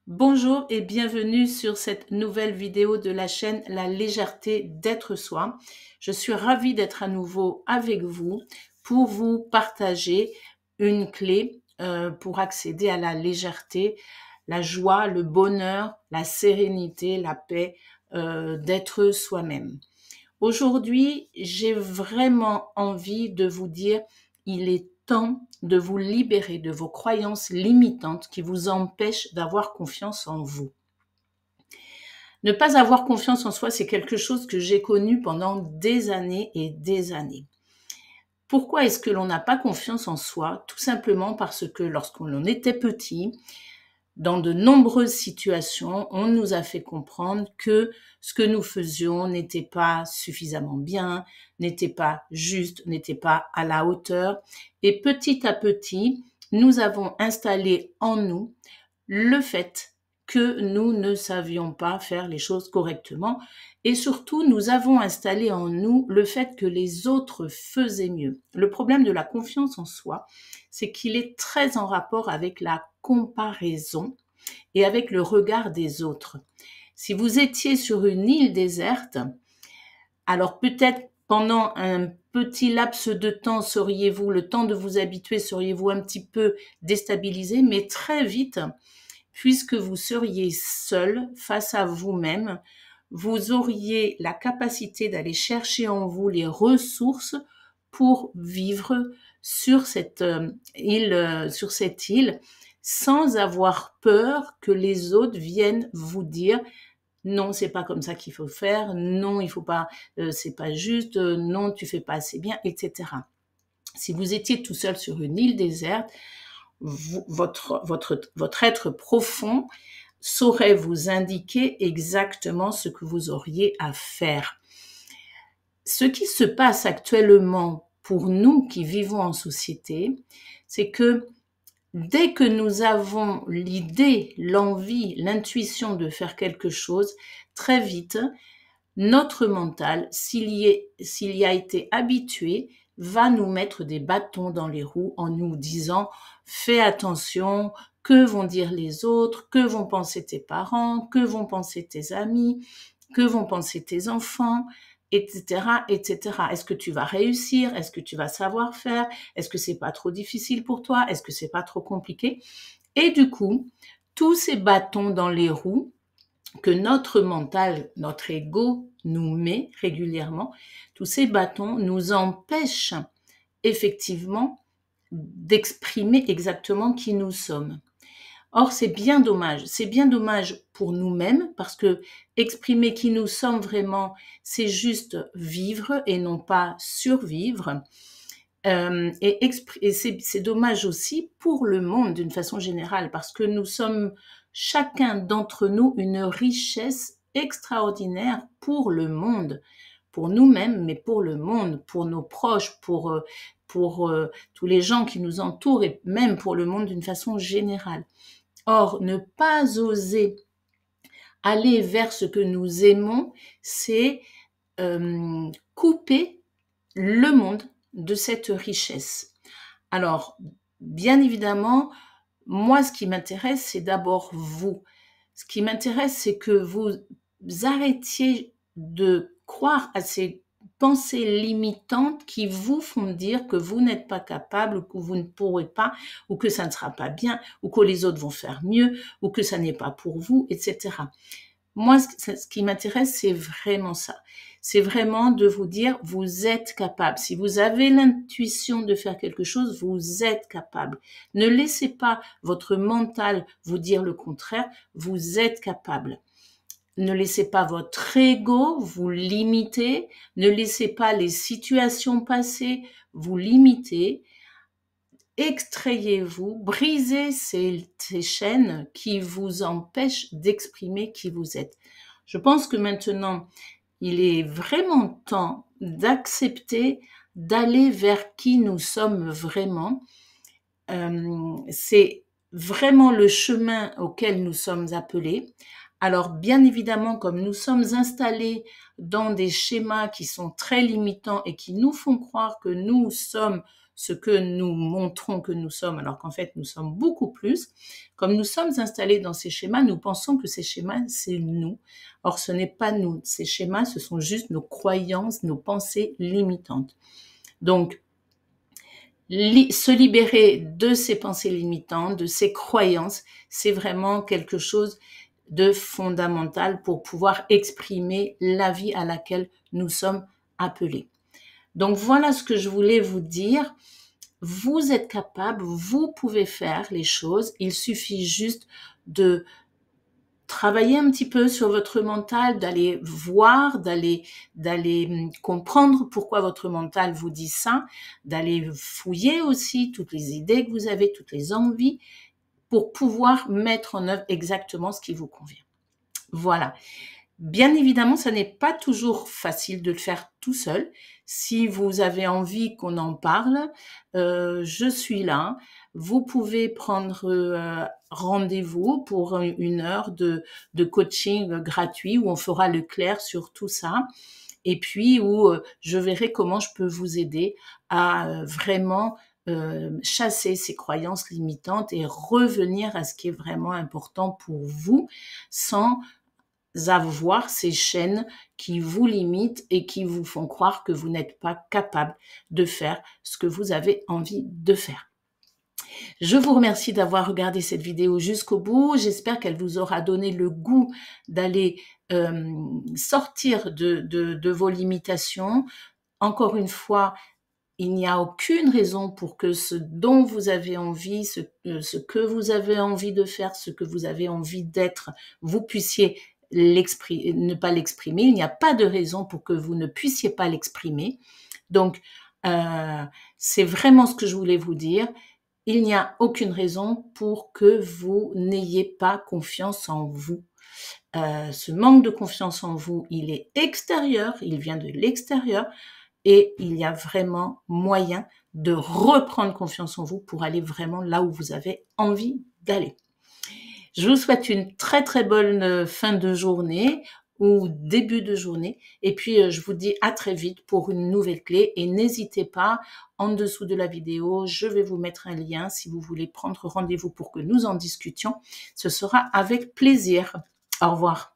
Bonjour et bienvenue sur cette nouvelle vidéo de la chaîne La légèreté d'être soi. Je suis ravie d'être à nouveau avec vous pour vous partager une clé pour accéder à la légèreté, la joie, le bonheur, la sérénité, la paix d'être soi-même. Aujourd'hui, j'ai vraiment envie de vous dire, il est temps de vous libérer de vos croyances limitantes qui vous empêchent d'avoir confiance en vous. Ne pas avoir confiance en soi, c'est quelque chose que j'ai connu pendant des années et des années. Pourquoi est-ce que l'on n'a pas confiance en soi? Tout simplement parce que lorsqu'on était petit, dans de nombreuses situations, on nous a fait comprendre que ce que nous faisions n'était pas suffisamment bien, n'était pas juste, n'était pas à la hauteur. Et petit à petit, nous avons installé en nous le fait que nous ne savions pas faire les choses correctement. Et surtout, nous avons installé en nous le fait que les autres faisaient mieux. Le problème de la confiance en soi, c'est qu'il est très en rapport avec la comparaison et avec le regard des autres. Si vous étiez sur une île déserte, alors peut-être pendant un petit laps de temps, seriez-vous, le temps de vous habituer, seriez-vous un petit peu déstabilisé, mais très vite, puisque vous seriez seul face à vous-même, vous auriez la capacité d'aller chercher en vous les ressources pour vivre sur cette île, sans avoir peur que les autres viennent vous dire non, c'est pas comme ça qu'il faut faire, non, il faut pas, c'est pas juste, non, tu fais pas assez bien, etc. Si vous étiez tout seul sur une île déserte, votre être profond saurait vous indiquer exactement ce que vous auriez à faire. Ce qui se passe actuellement pour nous qui vivons en société, c'est que dès que nous avons l'idée, l'envie, l'intuition de faire quelque chose, très vite, notre mental, s'il y a été habitué, va nous mettre des bâtons dans les roues en nous disant « fais attention, que vont dire les autres, que vont penser tes parents, que vont penser tes amis, que vont penser tes enfants ?» etc., etc. Est-ce que tu vas réussir? Est-ce que tu vas savoir faire? Est-ce que c'est pas trop difficile pour toi? Est-ce que c'est pas trop compliqué? Et du coup, tous ces bâtons dans les roues que notre mental, notre ego nous met régulièrement, tous ces bâtons nous empêchent effectivement d'exprimer exactement qui nous sommes. Or, c'est bien dommage pour nous-mêmes parce que exprimer qui nous sommes vraiment, c'est juste vivre et non pas survivre. Et c'est dommage aussi pour le monde d'une façon générale parce que nous sommes chacun d'entre nous une richesse extraordinaire pour le monde, pour nous-mêmes, mais pour le monde, pour nos proches, pour tous les gens qui nous entourent et même pour le monde d'une façon générale. Or, ne pas oser aller vers ce que nous aimons, c'est couper le monde de cette richesse. Alors, bien évidemment, moi, ce qui m'intéresse, c'est d'abord vous. Ce qui m'intéresse, c'est que vous arrêtiez de croire à ces pensées limitantes qui vous font dire que vous n'êtes pas capable, ou que vous ne pourrez pas, ou que ça ne sera pas bien, ou que les autres vont faire mieux, ou que ça n'est pas pour vous, etc. Moi, ce qui m'intéresse, c'est vraiment ça. C'est vraiment de vous dire, vous êtes capable. Si vous avez l'intuition de faire quelque chose, vous êtes capable. Ne laissez pas votre mental vous dire le contraire, vous êtes capable. Ne laissez pas votre ego vous limiter, ne laissez pas les situations passées vous limiter. Extrayez-vous, brisez ces chaînes qui vous empêchent d'exprimer qui vous êtes. Je pense que maintenant, il est vraiment temps d'accepter d'aller vers qui nous sommes vraiment. C'est vraiment le chemin auquel nous sommes appelés. Alors, bien évidemment, comme nous sommes installés dans des schémas qui sont très limitants et qui nous font croire que nous sommes ce que nous montrons que nous sommes, alors qu'en fait, nous sommes beaucoup plus. Comme nous sommes installés dans ces schémas, nous pensons que ces schémas, c'est nous. Or, ce n'est pas nous. Ces schémas, ce sont juste nos croyances, nos pensées limitantes. Donc, se libérer de ces pensées limitantes, de ces croyances, c'est vraiment quelque chose de fondamental pour pouvoir exprimer la vie à laquelle nous sommes appelés. Donc voilà ce que je voulais vous dire. Vous êtes capable, vous pouvez faire les choses. Il suffit juste de travailler un petit peu sur votre mental, d'aller voir, d'aller comprendre pourquoi votre mental vous dit ça, d'aller fouiller aussi toutes les idées que vous avez, toutes les envies, pour pouvoir mettre en œuvre exactement ce qui vous convient. Voilà. Bien évidemment, ça n'est pas toujours facile de le faire tout seul. Si vous avez envie qu'on en parle, je suis là. Vous pouvez prendre rendez-vous pour une heure de coaching gratuit où on fera le clair sur tout ça. Et puis où je verrai comment je peux vous aider à vraiment chasser ces croyances limitantes et revenir à ce qui est vraiment important pour vous sans avoir ces chaînes qui vous limitent et qui vous font croire que vous n'êtes pas capable de faire ce que vous avez envie de faire. Je vous remercie d'avoir regardé cette vidéo jusqu'au bout. J'espère qu'elle vous aura donné le goût d'aller sortir de vos limitations. Encore une fois, il n'y a aucune raison pour que ce dont vous avez envie, ce que vous avez envie de faire, ce que vous avez envie d'être, vous puissiez ne pas l'exprimer. Il n'y a pas de raison pour que vous ne puissiez pas l'exprimer. Donc, c'est vraiment ce que je voulais vous dire. Il n'y a aucune raison pour que vous n'ayez pas confiance en vous. Ce manque de confiance en vous, il est extérieur, il vient de l'extérieur et il y a vraiment moyen de reprendre confiance en vous pour aller vraiment là où vous avez envie d'aller. Je vous souhaite une très très bonne fin de journée ou début de journée. Et puis, je vous dis à très vite pour une nouvelle clé. Et n'hésitez pas, en dessous de la vidéo, je vais vous mettre un lien si vous voulez prendre rendez-vous pour que nous en discutions. Ce sera avec plaisir. Au revoir.